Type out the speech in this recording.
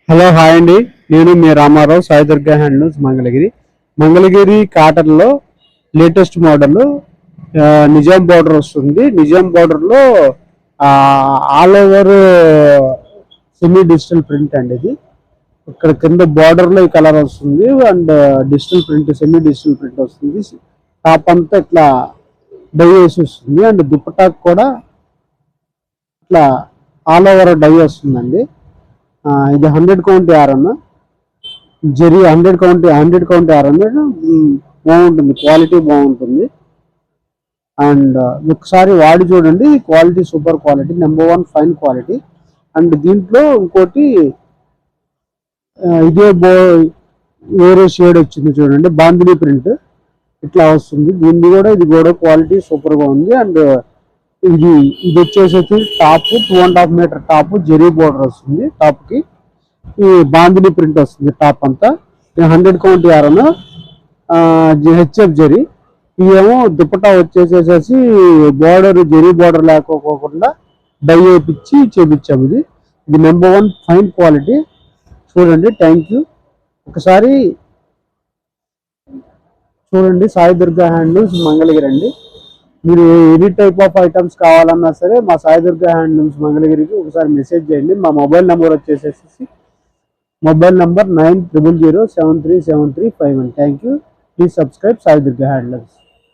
Hello hi అండి. నేను మీ Ramarao, Sai Durga handlooms Mangalagiri కాటన్లో లేటెస్ట్ మోడల్ నిజాం బార్డర్ వస్తుంది. నిజాం బార్డర్లో all over semi digital print అండి. ఇది ఇక్కడ కింద బార్డర్లో ఈ కలర్ వస్తుంది and digital print, semi digital print వస్తుంది. టాప్ అంతా ఇట్లా డై వేసి వస్తుంది అండ్ దుప్పటాకు కూడా ఇట్లా ఆల్ ఓవర్ డై వస్తుందండి. ఇది 100 count yarn zari 100 count yarn బాగుంటుంది, క్వాలిటీ బాగుంటుంది. అండ్ ఒకసారి వాడి చూడండి, quality super quality, number 1 fine quality. And దీంట్లో ఇంకోటి ఇదే వేరే షేడ్ వచ్చింది చూడండి, బాందిని ప్రింట్ ఇట్లా వస్తుంది. ఇది కూడా క్వాలిటీ సూపర్గా ఉంది. అండ్ ఇది వచ్చేసి top 2.5 meter top zari border వస్తుంది. టాప్కి ఈ బాందిని ప్రింట్ వస్తుంది టాప్ అంతా. 100 కౌంట్ యారన్ హెచ్ఎఫ్ జెరీ. ఇవేమో దుపట్టా వచ్చేసేసి బోర్డర్ జెరీ బోర్డర్ లేకపోకుండా డై వేయించి చేపించాము. ఇది నెంబర్ 1 ఫైన్ క్వాలిటీ. చూడండి, థ్యాంక్ యూ. ఒకసారి చూడండి, సాయి దుర్గా హ్యాండ్లూమ్స్ మంగళగిరి అండి. మీరు ఎనీ టైప్ ఆఫ్ ఐటమ్స్ కావాలన్నా సరే మా సాయి దుర్గా హ్యాండ్లూమ్స్ మంగళగిరికి ఒకసారి మెసేజ్ చేయండి. మా మొబైల్ నెంబర్ వచ్చేసేసి 9000737351. Thank you. Please subscribe Sai Durga handlooms.